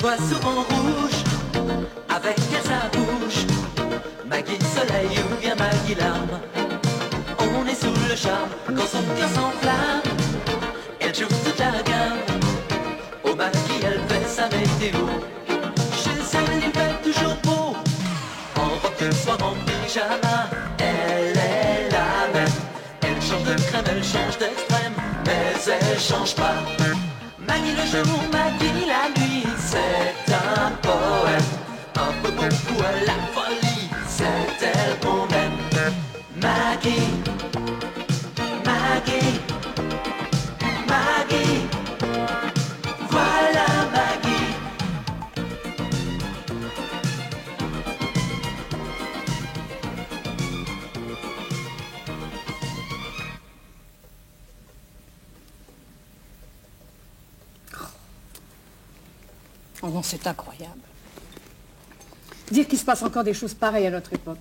vois souvent rouge, avec à sa bouche Maggie soleil ou bien Maggie larme. On est sous le charme quand son cœur s'enflamme. Elle joue toute la gamme. Au Maggie elle fait sa météo. Chez elle il fait toujours beau. En robe de soir, en pyjama. Elle est la même. Elle change de crème, elle change d'extrême, mais elle change pas. Maggie le jour, Maggie la nuit, c'est un poème. Un peu beaucoup à la folie, c'est elle qu'on aime. Maggie, Maggie, Maggie, voilà Maggie. Oh non, c'est incroyable. Dire qu'il se passe encore des choses pareilles à notre époque.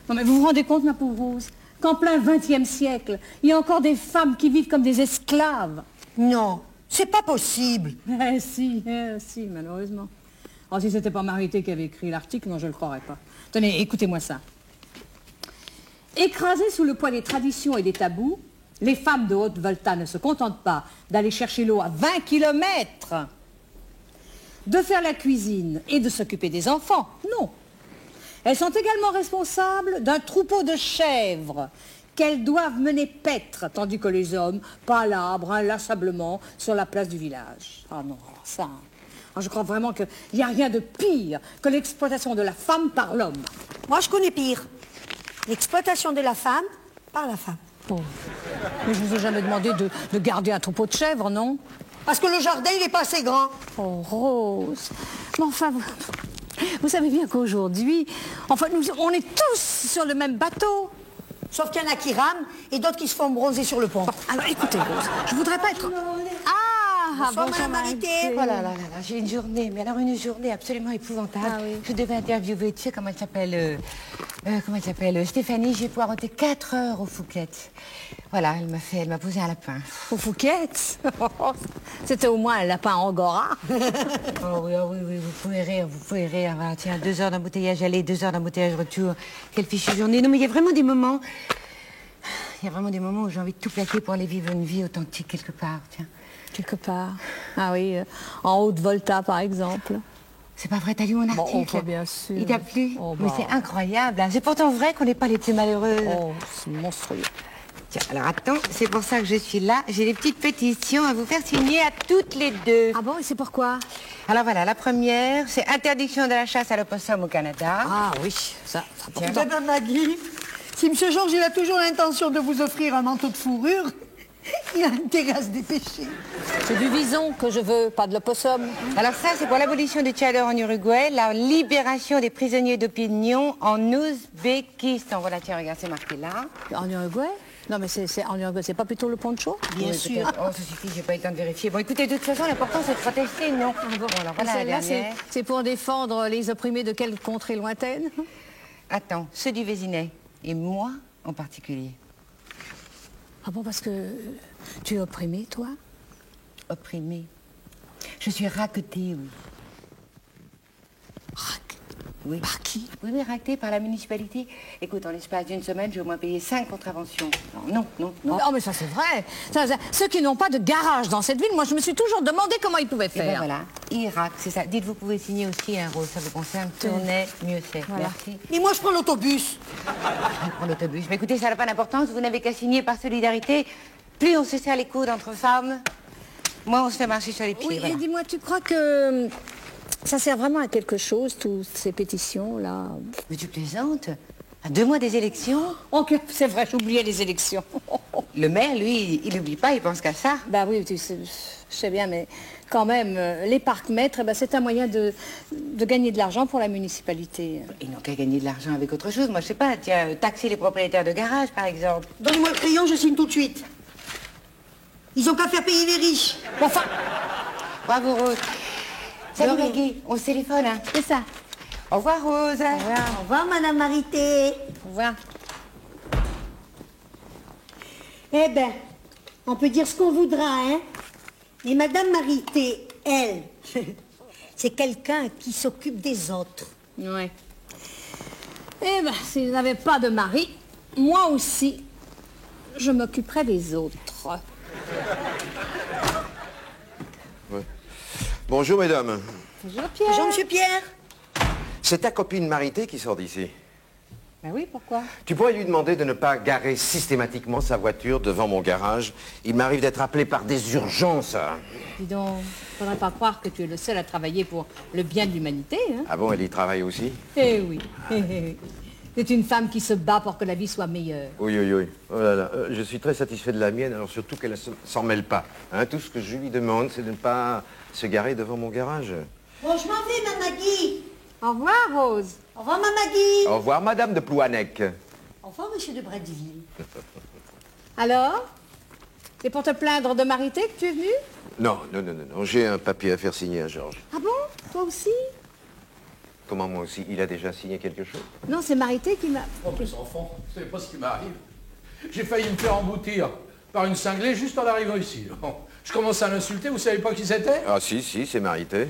Non mais vous vous rendez compte, ma pauvre Rose, qu'en plein XXe siècle, il y a encore des femmes qui vivent comme des esclaves. Non, c'est pas possible. Si, malheureusement. Oh, si c'était pas Marité qui avait écrit l'article, non, je le croirais pas. Tenez, écoutez-moi ça. Écrasées sous le poids des traditions et des tabous, les femmes de Haute-Volta ne se contentent pas d'aller chercher l'eau à 20 kilomètres, de faire la cuisine et de s'occuper des enfants. Non. Elles sont également responsables d'un troupeau de chèvres qu'elles doivent mener paître, tandis que les hommes palabrent inlassablement sur la place du village. Ah non, alors ça... Alors je crois vraiment qu'il n'y a rien de pire que l'exploitation de la femme par l'homme. Moi, je connais pire. L'exploitation de la femme par la femme. Oh. Mais je vous ai jamais demandé de garder un troupeau de chèvres, non? Parce que le jardin, il n'est pas assez grand. Oh, Rose. Mais enfin, vous savez bien qu'aujourd'hui, enfin, on est tous sur le même bateau. Sauf qu'il y en a qui rament et d'autres qui se font bronzer sur le pont. Bon, alors écoutez, Rose, je voudrais pas être... Bonsoir, Madame Marité. Oh là là là là, j'ai une journée, mais alors une journée absolument épouvantable. Ah oui. Je devais interviewer, tu sais comment elle s'appelle, Stéphanie, j'ai poireauté 4 heures au Fouquet's. Voilà, elle m'a posé un lapin. Au Fouquet's? C'était au moins un lapin angora. Oh oui, vous pouvez rire. Voilà, tiens, 2 heures d'embouteillage aller, 2 heures d'embouteillage retour. Quelle fichue journée. Non, mais il y a vraiment des moments où j'ai envie de tout plaquer pour aller vivre une vie authentique quelque part, tiens. Quelque part. Ah oui, en Haute-Volta, par exemple. C'est pas vrai, t'as lu mon article? Bon, bien sûr. Il t'a plu? Oh, Mais c'est incroyable, hein. C'est pourtant vrai qu'on n'est pas les plus malheureuses. Oh, c'est monstrueux. Tiens, alors attends, c'est pour ça que je suis là. J'ai des petites pétitions à vous faire signer à toutes les deux. Ah bon, et c'est pourquoi? Alors voilà, la première, c'est interdiction de la chasse à l'opossum au Canada. Ah oui, ça Tiens. Madame Maggie, si M. Georges il a toujours l'intention de vous offrir un manteau de fourrure, il a intérêt à se dépêcher. C'est du vison que je veux, pas de l'opossum. Alors ça, c'est pour l'abolition du tchaleur en Uruguay, la libération des prisonniers d'opinion en Ouzbékistan. Voilà, tiens, regarde, c'est marqué là. En Uruguay? Non, mais c'est en Uruguay, c'est pas plutôt le poncho? Bien sûr. Oh, ça suffit, j'ai pas eu le temps de vérifier. Bon, écoutez, de toute façon, l'important, c'est de protester, non? Bon, alors voilà la celle-là, dernière. c'est pour défendre les opprimés de quelle contrée lointaine? Attends, ceux du Vésinet, et moi en particulier. Ah bon, parce que tu es opprimé, toi? Opprimée. Je suis raquetée, oui. Oui. Par qui? Oui, raquetée par la municipalité. Écoute, en l'espace d'une semaine, j'ai au moins payé 5 contraventions. Non. Oh, mais ça, c'est vrai. Ceux qui n'ont pas de garage dans cette ville, moi, je me suis toujours demandé comment ils pouvaient Et ben faire. voilà, Irak, c'est ça. Dites, vous pouvez signer aussi un rôle, ça vous concerne. Tournez, mieux c'est. Voilà. Merci. Mais moi, je prends l'autobus. Pour l'autobus. Mais écoutez, ça n'a pas d'importance, vous n'avez qu'à signer par solidarité. Plus on se serre les coudes entre femmes, moins on se fait marcher sur les pieds. Oui, voilà. et dis-moi, tu crois que ça sert vraiment à quelque chose, toutes ces pétitions-là? Mais tu plaisantes? À 2 mois des élections? Ok, c'est vrai, j'oubliais les élections. Le maire, lui, il n'oublie pas, il pense qu'à ça. Bah oui, je sais bien, mais quand même, les parcs-mètres, eh ben, c'est un moyen de gagner de l'argent pour la municipalité. Ils n'ont qu'à gagner de l'argent avec autre chose. Moi, je sais pas, tiens, taxer les propriétaires de garage, par exemple. Donnez-moi le crayon, je signe tout de suite. Ils ont qu'à faire payer les riches. Enfin, Bravo, Rose. Salut, rien. Maggie, on se téléphone, hein. c'est ça. Au revoir, Rose. Au revoir, Madame Marité. Au revoir. Eh ben, on peut dire ce qu'on voudra, hein. Mais Madame Marité, elle, C'est quelqu'un qui s'occupe des autres. Oui. Eh bien, si je n'avais pas de mari, moi aussi, je m'occuperais des autres. Ouais. Bonjour, mesdames. Bonjour, Pierre. Bonjour, monsieur Pierre. C'est ta copine Marité qui sort d'ici. Ben oui, pourquoi? Tu pourrais lui demander de ne pas garer systématiquement sa voiture devant mon garage. Il m'arrive d'être appelé par des urgences. Dis donc, faudrait pas croire que tu es le seul à travailler pour le bien de l'humanité, hein? Ah bon, elle y travaille aussi? Eh oui. C'est une femme qui se bat pour que la vie soit meilleure. Oui, oui, oui. Oh là là. Je suis très satisfait de la mienne, alors surtout qu'elle ne s'en mêle pas. Hein, tout ce que je lui demande, c'est de ne pas se garer devant mon garage. Bon, je m'en vais, ma Maggie. Au revoir, Rose. Au revoir, ma Maggie. Au revoir, madame de Plouanec. Au revoir, monsieur de Bretteville. Alors? C'est pour te plaindre de Marité que tu es venu? Non, non, non, non, non. J'ai un papier à faire signer à Georges. Ah bon? Toi aussi? Comment moi aussi? Il a déjà signé quelque chose? Non, c'est Marité qui m'a... En plus, enfant, vous savez pas ce qui m'arrive. J'ai failli me faire emboutir par une cinglée juste en arrivant ici. Bon, je commence à l'insulter, vous savez pas qui c'était? Ah si, si, c'est Marité.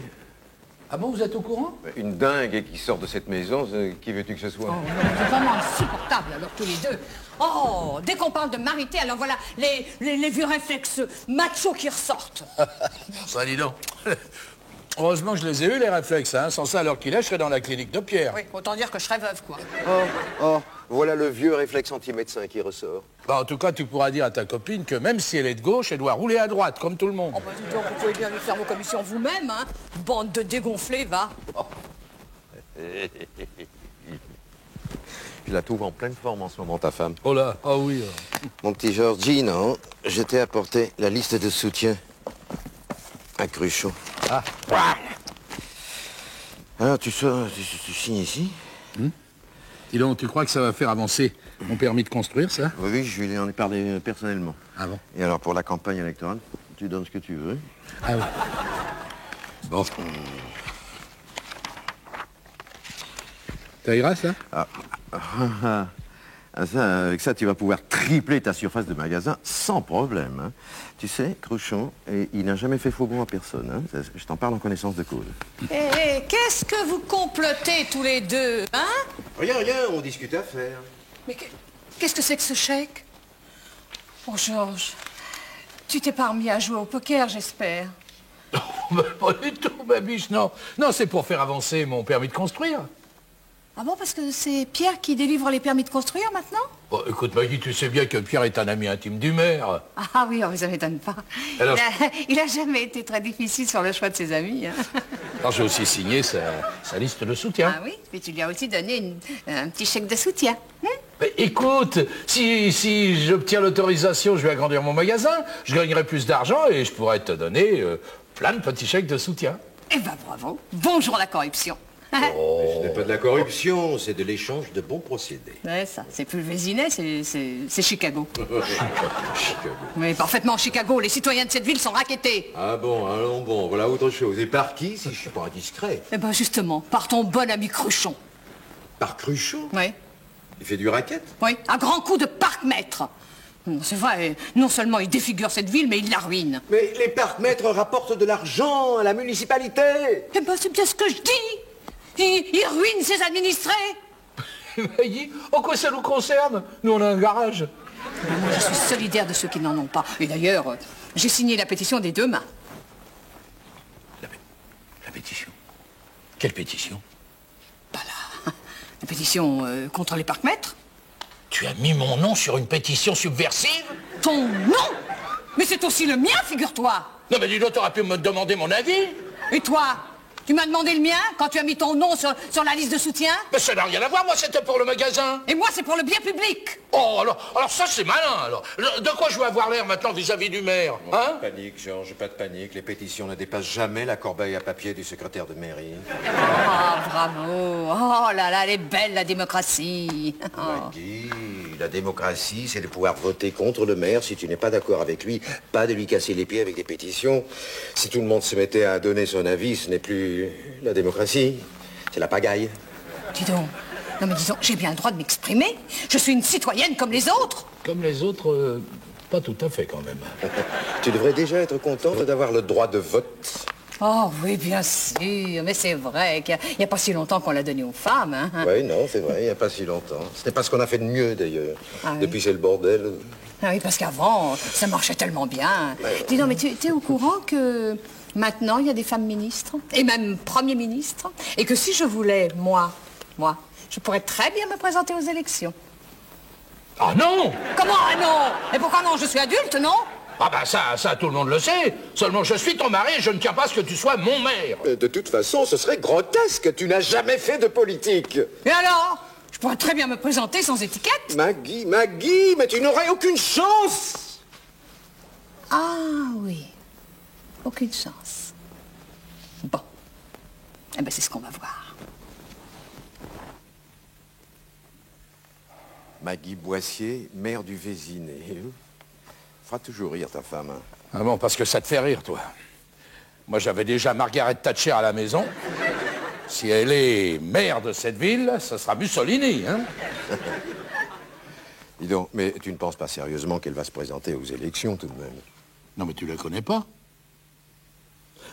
Ah bon, vous êtes au courant? Une dingue qui sort de cette maison, qui veux-tu que ce soit? Oh, non, c'est vraiment insupportable, alors, tous les deux. Oh, dès qu'on parle de Marité, alors voilà, les vieux réflexes machos qui ressortent. Ça, dis donc. Heureusement que je les ai eus, les réflexes, hein. Sans ça, alors qu'il est, je serais dans la clinique de Pierre. Oui, autant dire que je serais veuve, quoi. Oh, voilà le vieux réflexe anti-médecin qui ressort. Bah, en tout cas, tu pourras dire à ta copine que même si elle est de gauche, elle doit rouler à droite, comme tout le monde. Oh, bah, dis donc, vous pouvez bien lui faire vos commissions vous-même, hein. Bande de dégonflés, va. Je la trouve en pleine forme en ce moment, ta femme. Oh là, ah oui. Mon petit Georgie, non? Je t'ai apporté la liste de soutien à Cruchot. Ah. Alors, tu signes ici? Dis donc, tu crois que ça va faire avancer mon permis de construire, ça? Oui, oui, je lui en ai parlé personnellement. Ah bon? Et alors, pour la campagne électorale, tu donnes ce que tu veux. Ah oui. Bon. Ça ira, ça? Ça, avec ça, tu vas pouvoir tripler ta surface de magasin sans problème. Hein. Tu sais, Cruchot, il n'a jamais fait faux bon à personne. Hein. Je t'en parle en connaissance de cause. Eh, qu'est-ce que vous complotez tous les deux, hein? Rien, rien, on discute à faire. Mais qu'est-ce que c'est que ce chèque? Oh, Georges, tu t'es pas remis à jouer au poker, j'espère. Oh, pas du tout, ma biche, non. Non, c'est pour faire avancer mon permis de construire. Ah bon, parce que c'est Pierre qui délivre les permis de construire maintenant? Bon, écoute, Maggie, tu sais bien que Pierre est un ami intime du maire. Ah oui, oh, ça m'étonne pas. Alors, Il a jamais été très difficile sur le choix de ses amis. Hein. alors j'ai aussi signé sa liste de soutien. Ah oui, mais tu lui as aussi donné un petit chèque de soutien. Hein? Mais écoute, si j'obtiens l'autorisation, je vais agrandir mon magasin, je gagnerai plus d'argent et je pourrais te donner plein de petits chèques de soutien. Eh ben bravo, bonjour la corruption. Ce n'est pas de la corruption, c'est de l'échange de bons procédés. Ouais, ça, c'est plus le Vésinet, c'est Chicago. Chicago. Oui, parfaitement Chicago, les citoyens de cette ville sont rackettés. Ah bon, allons bon, voilà autre chose. Et par qui, si je suis pas indiscret? Eh ben justement, par ton bon ami Cruchon. Par Cruchot? Oui, Il fait du racket? oui, un grand coup de parc-mètre. C'est vrai, non seulement il défigure cette ville, mais il la ruine. Mais les parcs-mètres rapportent de l'argent à la municipalité. Eh ben c'est bien ce que je dis. Il ruine ses administrés. Maggie, en quoi ça nous concerne? Nous, on a un garage. Moi, je suis solidaire de ceux qui n'en ont pas. Et d'ailleurs, j'ai signé la pétition des deux mains. La pétition? Quelle pétition? Bah la pétition contre les parcs-mètres. Tu as mis mon nom sur une pétition subversive? Ton nom? Mais c'est aussi le mien, figure-toi. Non, mais dis donc, t'aurais pu me demander mon avis. Et toi? Tu m'as demandé le mien quand tu as mis ton nom sur la liste de soutien? Mais ça n'a rien à voir, moi, c'était pour le magasin. Et moi, c'est pour le bien public. Oh, alors ça, c'est malin, alors. De quoi je vais avoir l'air maintenant vis-à-vis du maire, hein? Pas de panique, Georges, pas de panique. Les pétitions ne dépassent jamais la corbeille à papier du secrétaire de mairie. Ah, bravo. Oh là là, elle est belle, la démocratie. Oh. Maggie, la démocratie, c'est de pouvoir voter contre le maire si tu n'es pas d'accord avec lui, pas de lui casser les pieds avec des pétitions. Si tout le monde se mettait à donner son avis, ce n'est plus la démocratie, c'est la pagaille. Dis donc. Non mais disons, j'ai bien le droit de m'exprimer. Je suis une citoyenne comme les autres. Comme les autres, pas tout à fait, quand même. Tu devrais déjà être contente d'avoir le droit de vote. Oh oui, bien sûr, mais c'est vrai qu'il n'y a pas si longtemps qu'on l'a donné aux femmes. Hein. Oui, non, c'est vrai, il n'y a pas si longtemps. Ce n'est pas ce qu'on a fait de mieux, d'ailleurs. Ah oui. Depuis, c'est le bordel. Ah oui, parce qu'avant, ça marchait tellement bien. Dis donc, mais tu es au courant que maintenant, il y a des femmes ministres, et même premiers ministres, et que si je voulais, moi, je pourrais très bien me présenter aux élections. Ah non! Comment ah non? Et pourquoi non? Je suis adulte, non? Ah bah ça, tout le monde le sait. Seulement, je suis ton mari et je ne tiens pas à ce que tu sois mon maire. De toute façon, ce serait grotesque. Tu n'as jamais fait de politique. Et alors? Je pourrais très bien me présenter sans étiquette. Maggie, mais tu n'aurais aucune chance. Ah oui, aucune chance. Bon, eh ben c'est ce qu'on va voir. Maggie Boissier, maire du Vésiné. Fera toujours rire ta femme. Hein. Ah bon, parce que ça te fait rire, toi. Moi, j'avais déjà Margaret Thatcher à la maison. Si elle est maire de cette ville, ça sera Mussolini, hein? Dis donc, mais tu ne penses pas sérieusement qu'elle va se présenter aux élections, tout de même? Non, mais tu la connais pas.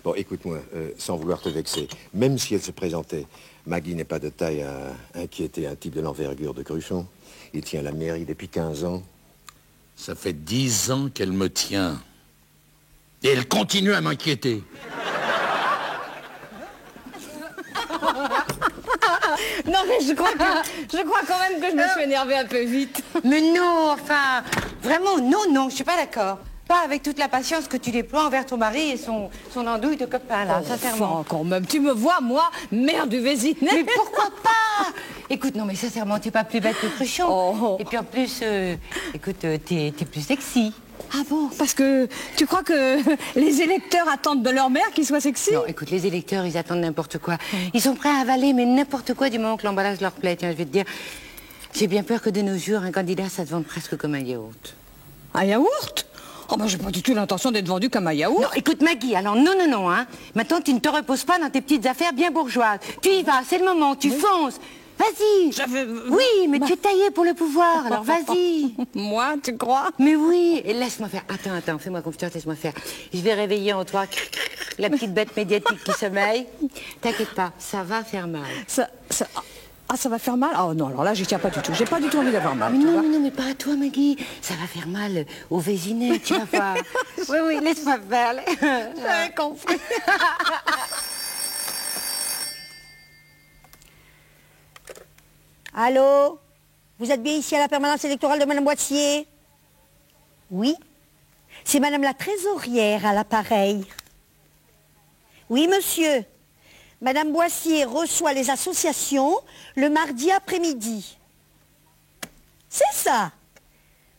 Bon, écoute-moi, sans vouloir te vexer, même si elle se présentait, Maggie n'est pas de taille à inquiéter un type de l'envergure de Cruchon. Il tient la mairie depuis 15 ans. Ça fait 10 ans qu'elle me tient. Et elle continue à m'inquiéter. Non, mais je crois quand même que je me suis énervée un peu vite. Mais non, enfin, vraiment, non, je suis pas d'accord. Pas avec toute la patience que tu déploies envers ton mari et son andouille de copain, là, sincèrement. Enfin, quand même, tu me vois, moi, mère du Vésiné. Mais pourquoi pas? Écoute, non, mais sincèrement, t'es pas plus bête que Cruchon. Oh. Et puis en plus, écoute, t'es plus sexy. Ah bon? Parce que tu crois que les électeurs attendent de leur mère qu'ils soient sexy? Non, écoute, les électeurs, ils attendent n'importe quoi. Ils sont prêts à avaler, mais n'importe quoi du moment que l'emballage leur plaît. Tiens, je vais te dire, j'ai bien peur que de nos jours, un candidat, ça te vende presque comme un yaourt. Un yaourt? Oh ben j'ai pas du tout l'intention d'être vendu comme un yaourt. Non, écoute Maggie, alors non, hein. Maintenant, tu ne te reposes pas dans tes petites affaires bien bourgeoises. Tu y vas, c'est le moment, tu fonces. Vas-y. Oui, mais tu es taillé pour le pouvoir, alors vas-y. Moi, tu crois? Mais oui, et laisse-moi faire. Attends, fais-moi confiance, laisse-moi faire. Je vais réveiller en toi la petite bête médiatique qui sommeille. T'inquiète pas, ça va faire mal. Ça va faire mal? Oh non, alors là, j'y tiens pas du tout. J'ai pas du tout envie d'avoir mal. Mais non, mais pas à toi, Maggie. Ça va faire mal au Vésiné, tu vas voir. Oui, laisse-moi faire. J'avais compris. Allô? Vous êtes bien ici à la permanence électorale de Madame Boissier? Oui? C'est Madame la trésorière à l'appareil. Oui, monsieur. Madame Boissier reçoit les associations le mardi après-midi. C'est ça.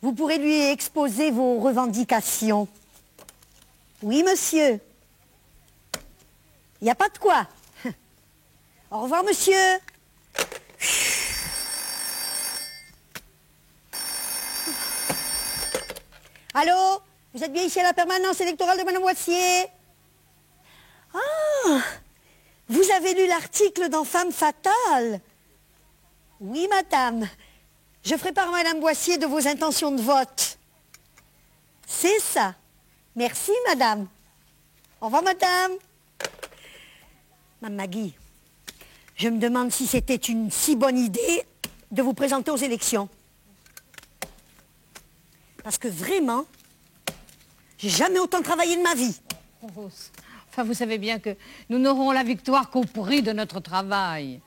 Vous pourrez lui exposer vos revendications. Oui, monsieur. Il n'y a pas de quoi. Au revoir, monsieur. Allô? Vous êtes bien ici à la permanence électorale de Madame Boissier? Ah! Vous avez lu l'article dans Femme Fatale? Oui, madame. Je ferai part à Madame Boissier de vos intentions de vote. C'est ça. Merci, madame. Au revoir, madame. Madame Maggie, je me demande si c'était une si bonne idée de vous présenter aux élections. Parce que vraiment, j'ai jamais autant travaillé de ma vie. Enfin, vous savez bien que nous n'aurons la victoire qu'au prix de notre travail.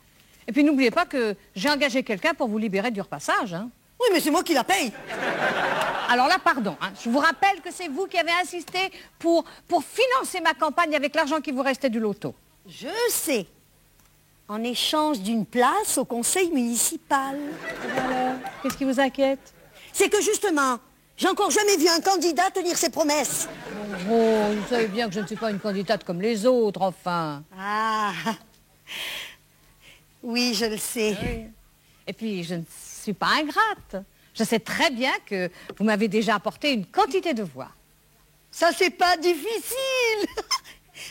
Et puis n'oubliez pas que j'ai engagé quelqu'un pour vous libérer du repassage. Hein. Oui, mais c'est moi qui la paye. Alors là, pardon. Hein, je vous rappelle que c'est vous qui avez insisté pour financer ma campagne avec l'argent qui vous restait du loto. Je sais. En échange d'une place au conseil municipal. Alors, qu'est-ce qui vous inquiète? C'est que justement, j'ai encore jamais vu un candidat tenir ses promesses. Oh, vous savez bien que je ne suis pas une candidate comme les autres, enfin. Ah, oui, je le sais. Oui. Et puis, je ne suis pas ingrate. Je sais très bien que vous m'avez déjà apporté une quantité de voix. Ça, c'est pas difficile.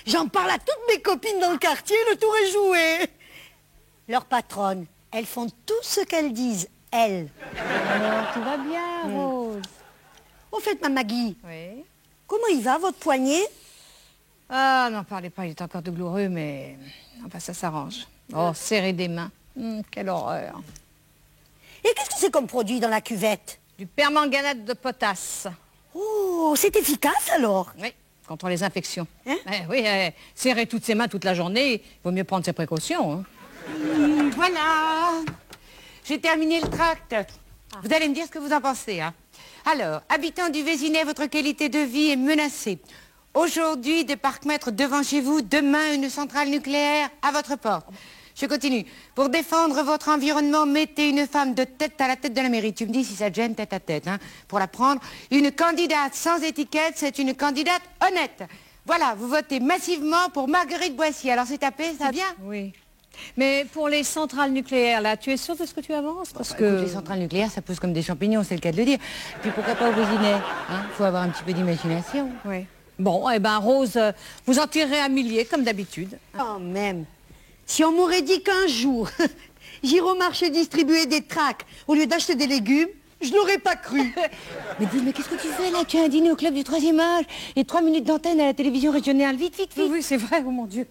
J'en parle à toutes mes copines dans le quartier, le tour est joué. Leurs patronnes, elles font tout ce qu'elles disent, elles. Alors, tout va bien, Rose. Au fait, ma Maggie, Oui. comment il va, votre poignet? Ah, n'en parlez pas, il est encore douloureux, mais... Enfin, ça s'arrange. Oh, serrer des mains. Quelle horreur. Et qu'est-ce que c'est comme produit dans la cuvette? Du permanganate de potasse. Oh, c'est efficace alors? Oui, contre les infections. Hein? Oui, serrer toutes ses mains toute la journée, il vaut mieux prendre ses précautions. Hein. Voilà. J'ai terminé le tract. Vous allez me dire ce que vous en pensez. Hein. Alors, habitants du Vésinet, votre qualité de vie est menacée. Aujourd'hui, des parcs-mètres devant chez vous, demain, une centrale nucléaire à votre porte. Je continue. Pour défendre votre environnement, mettez une femme de tête à la tête de la mairie. Tu me dis si ça te gêne tête à tête. Hein. Pour la prendre, une candidate sans étiquette, c'est une candidate honnête. Voilà, vous votez massivement pour Marguerite Boissier. Alors c'est tapé, ça va bien? Oui. Mais pour les centrales nucléaires, là, tu es sûr de ce que tu avances? Parce que... Écoute, les centrales nucléaires, ça pousse comme des champignons, c'est le cas de le dire. Puis pourquoi pas au Vésinet? Hein, faut avoir un petit peu d'imagination. Oui. Bon, eh ben Rose, vous en tirerez un millier, comme d'habitude. Quand même. Si on m'aurait dit qu'un jour, j'irai au marché distribuer des tracts au lieu d'acheter des légumes, je n'aurais pas cru. Mais dis, mais qu'est-ce que tu fais là? Tu as un dîner au club du 3e âge et 3 minutes d'antenne à la télévision régionale. Vite, vite, vite. Oui, c'est vrai, oh mon Dieu.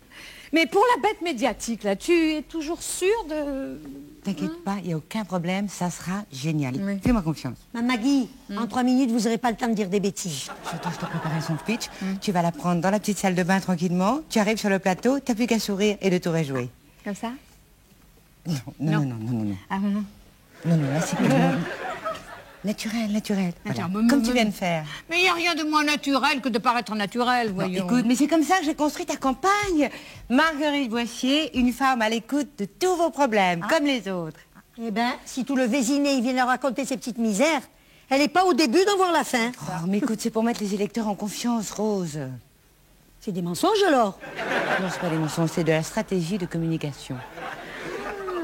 Mais pour la bête médiatique, là, tu es toujours sûre de... T'inquiète pas, il n'y a aucun problème, ça sera génial. Oui. Fais-moi confiance. Ma Maggie, en 3 minutes, vous n'aurez pas le temps de dire des bêtises. Surtout, je te préparer son speech. Tu vas la prendre dans la petite salle de bain tranquillement. Tu arrives sur le plateau, t'as plus qu'à sourire et de tout réjouir. Comme ça? Non, non, non, non, non, non. Ah non. Non, non, là c'est naturel, naturel. Voilà. Attends, Comme tu viens de faire. Mais il n'y a rien de moins naturel que de paraître naturel, Non, voyons. écoute, mais c'est comme ça que j'ai construit ta campagne. Marguerite Boissier, une femme à l'écoute de tous vos problèmes, comme les autres. Eh ben, si tout le Vésinet il vient leur raconter ses petites misères, elle n'est pas au début d'en voir la fin. Oh, mais écoute, c'est pour mettre les électeurs en confiance, Rose. C'est des mensonges alors? Non, c'est pas des mensonges, c'est de la stratégie de communication.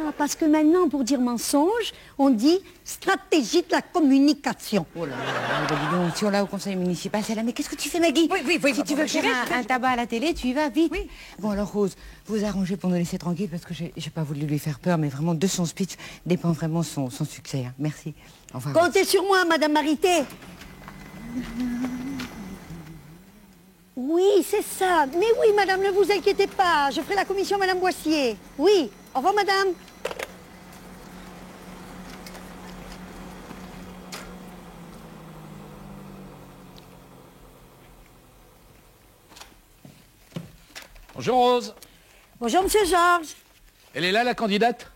Ah, parce que maintenant, pour dire mensonge, on dit stratégie de la communication. Oh là là, bah dis donc, si on l'a au conseil municipal, c'est là. Mais qu'est-ce que tu fais, Maggie? Oui, Si tu veux faire un tabac à la télé, tu y vas, vite. Oui. Bon, alors, Rose, vous arrangez pour nous laisser tranquilles, parce que j'ai pas voulu lui faire peur, mais vraiment, de son speech dépend vraiment son succès. Hein. Merci. Au revoir. Comptez sur moi, Madame Marité. Oui, c'est ça. Mais oui, Madame, ne vous inquiétez pas. Je ferai la commission, Madame Boissier. Oui. Au revoir, Madame. Bonjour Rose. Bonjour, Monsieur Georges. Elle est là, la candidate?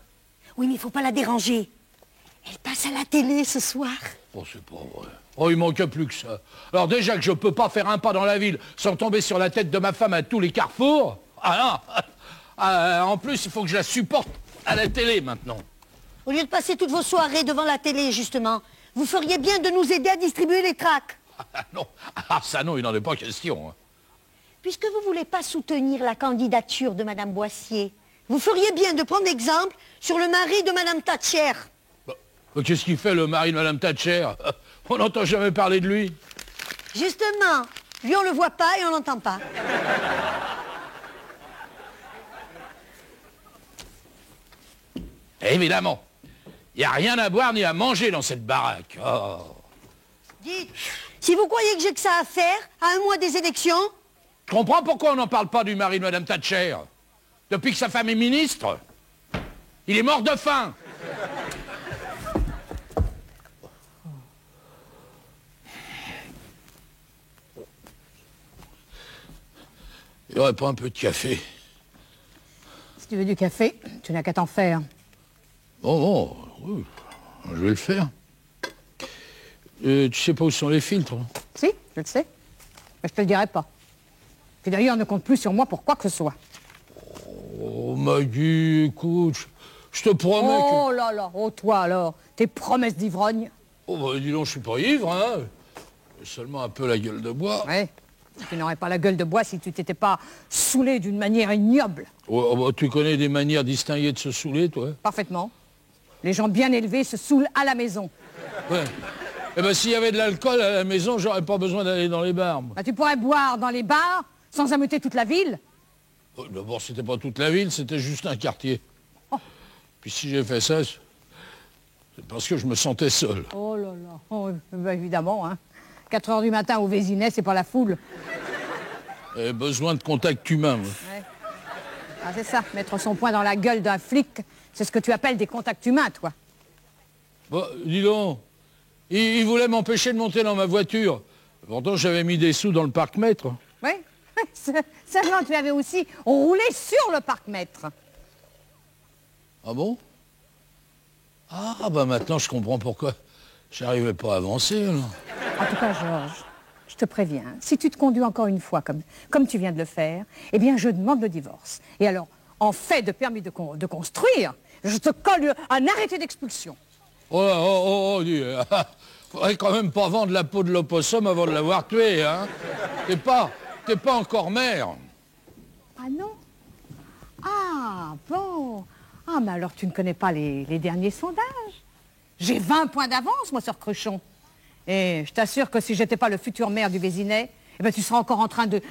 Oui, mais il faut pas la déranger. Elle passe à la télé ce soir. Oh, c'est pas vrai. Oh, il manque plus que ça. Alors déjà que je peux pas faire un pas dans la ville sans tomber sur la tête de ma femme à tous les carrefours. Ah non. En plus, il faut que je la supporte à la télé maintenant. Au lieu de passer toutes vos soirées devant la télé, justement, vous feriez bien de nous aider à distribuer les tracts. Ah non. Ah ça non, il n'en est pas question. Hein. Puisque vous ne voulez pas soutenir la candidature de Madame Boissier, vous feriez bien de prendre exemple sur le mari de Madame Thatcher. Bah, qu'est-ce qu'il fait, le mari de Madame Thatcher? On n'entend jamais parler de lui. Justement, lui on le voit pas et on l'entend pas. Évidemment. Il n'y a rien à boire ni à manger dans cette baraque. Oh. Dites, si vous croyez que j'ai que ça à faire, à un mois des élections... Je comprends pourquoi on n'en parle pas du mari de Madame Thatcher. Depuis que sa femme est ministre, il est mort de faim. Il n'y aurait pas un peu de café? Si tu veux du café, tu n'as qu'à t'en faire. Oh, oui, je vais le faire. Tu sais pas où sont les filtres? Hein? Si, je le sais. Mais je te le dirai pas. Puis d'ailleurs, ne compte plus sur moi pour quoi que ce soit. Oh, Maggie, écoute, je te promets que... Oh là là, oh toi alors, tes promesses d'ivrogne. Oh, bah, dis donc, je suis pas ivre, hein. J'ai seulement un peu la gueule de bois. Oui, tu n'aurais pas la gueule de bois si tu t'étais pas saoulé d'une manière ignoble. Oh, bah, tu connais des manières distinguées de se saouler, toi? Parfaitement. Les gens bien élevés se saoulent à la maison. Ouais. Eh ben, s'il y avait de l'alcool à la maison, j'aurais pas besoin d'aller dans les bars, moi. Bah, tu pourrais boire dans les bars sans ameuter toute la ville. Oh, d'abord, c'était pas toute la ville, c'était juste un quartier. Oh. Puis si j'ai fait ça, c'est parce que je me sentais seul. Oh là là, oh, bah, évidemment, hein. 4 heures du matin au Vésinet, c'est pas la foule. J'ai besoin de contact humain. Moi. Ouais. Ah, c'est ça, mettre son poing dans la gueule d'un flic, c'est ce que tu appelles des contacts humains, toi. Bon, dis donc, il voulait m'empêcher de monter dans ma voiture. Pourtant, j'avais mis des sous dans le parc-mètre. Oui, seulement tu avais aussi roulé sur le parc-mètre. Ah bon? Ah, bah maintenant, je comprends pourquoi j'arrivais pas à avancer, alors. En tout cas, Georges, je te préviens, si tu te conduis encore une fois comme tu viens de le faire, eh bien, je demande le divorce. Et alors, en fait de permis de construire, je te colle un arrêté d'expulsion. Dis, faudrait quand même pas vendre la peau de l'opossum avant de l'avoir tué, hein. T'es pas encore mère. Ah non? Ah, bon. Ah, mais alors tu ne connais pas les derniers sondages. J'ai 20 points d'avance, moi, sur Cruchon. Et je t'assure que si j'étais pas le futur maire du Vésinet, eh ben, tu seras encore en train de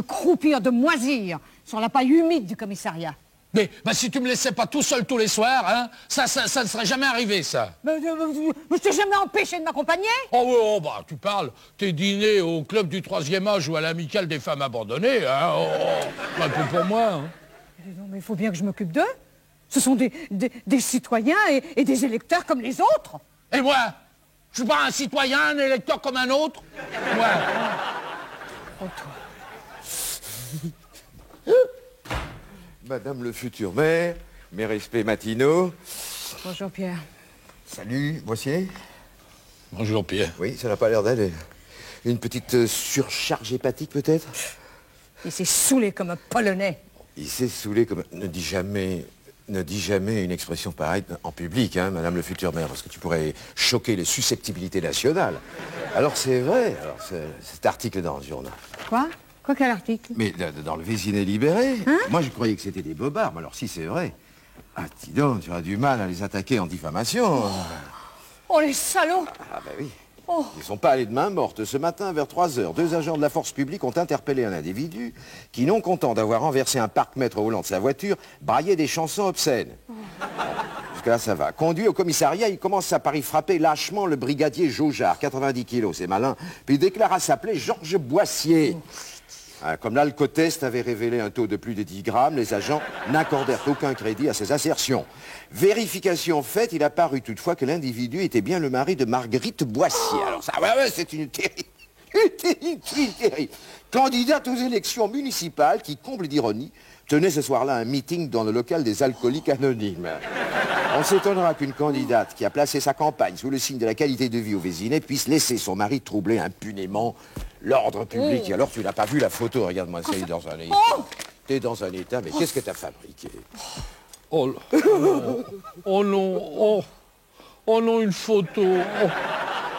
croupir, de moisir sur la paille humide du commissariat. Mais si tu me laissais pas tout seul tous les soirs, hein, ça ne serait jamais arrivé, ça. Mais je t'ai jamais empêché de m'accompagner. Oh oui, tu parles. Tes dîners au club du 3e âge ou à l'amicale des femmes abandonnées, hein, un peu pour moi. Hein. Non, mais il faut bien que je m'occupe d'eux. Ce sont des citoyens et des électeurs comme les autres. Et moi? Je suis pas un citoyen, un électeur comme un autre? Moi. Oh, toi. Madame le futur maire, mes respects matinaux. Bonjour, Pierre. Salut, Boissier. Bonjour, Pierre. Oui, ça n'a pas l'air d'aller. Une petite surcharge hépatique, peut-être? Il s'est saoulé comme un Polonais. Il s'est saoulé comme... Ne dis jamais une expression pareille en public, hein, Madame le futur maire, parce que tu pourrais choquer les susceptibilités nationales. Alors, c'est vrai, cet article dans le journal. Quoi? Quoi, quel article? Mais dans le Vésinet libéré, hein? Moi je croyais que c'était des bobards, mais alors si c'est vrai... Ah, dis donc, tu as du mal à les attaquer en diffamation. Oh, les salauds! Ah, ben oui. Oh. Ils sont pas allés de main morte. Ce matin, vers 3 heures, 2 agents de la force publique ont interpellé un individu qui, non content d'avoir renversé un parc-mètre au volant de sa voiture, braillait des chansons obscènes. Jusque-là, ça va. Conduit au commissariat, il commence à par y frapper lâchement le brigadier Jaujard, 90 kilos, c'est malin, puis il déclare à s'appeler Georges Boissier. Comme l'alcotest avait révélé un taux de plus de 10 grammes, les agents n'accordèrent aucun crédit à ces assertions. Vérification faite, il a paru toutefois que l'individu était bien le mari de Marguerite Boissier. Alors ça, ouais, c'est une terrible. Candidate aux élections municipales qui, comble d'ironie, tenait ce soir-là un meeting dans le local des alcooliques anonymes. On s'étonnera qu'une candidate qui a placé sa campagne sous le signe de la qualité de vie au Vésinet puisse laisser son mari troubler impunément l'ordre public. Et alors, tu n'as pas vu la photo? Regarde-moi, ça, il est dans un état. T'es dans un état, mais qu'est-ce que t'as fabriqué? Oh non, une photo.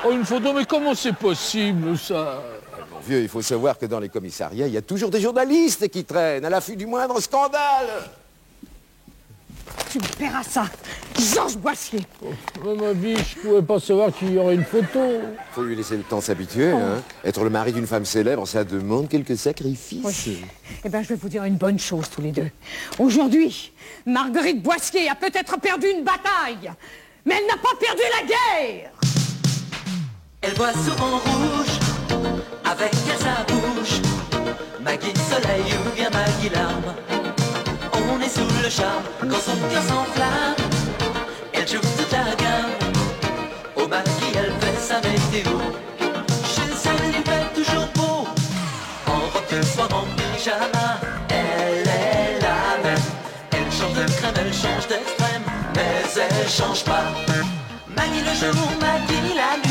Oh, une photo, mais comment c'est possible, ça? Mon vieux, il faut savoir que dans les commissariats, il y a toujours des journalistes qui traînent à l'affût du moindre scandale. Tu me paieras ça, Georges Boissier. Oh, ma vie, je pouvais pas savoir qu'il y aurait une photo. Faut lui laisser le temps de s'habituer, hein. Être le mari d'une femme célèbre, ça demande quelques sacrifices. Oui. Eh bien, je vais vous dire une bonne chose, tous les deux. Aujourd'hui, Marguerite Boissier a peut-être perdu une bataille, mais elle n'a pas perdu la guerre. Elle boit souvent rouge, avec à sa bouche Maggie Soleil ou bien Maggie Larme. On est sous le charme quand son cœur s'enflamme. Elle joue toute la gamme. Au Maggie elle fait sa météo. Chez elle il fait toujours beau. En robe de soir, en pyjama. Elle est la même. Elle change de crème, elle change d'extrême, mais elle change pas. Maggie le jour, Maggie la nuit.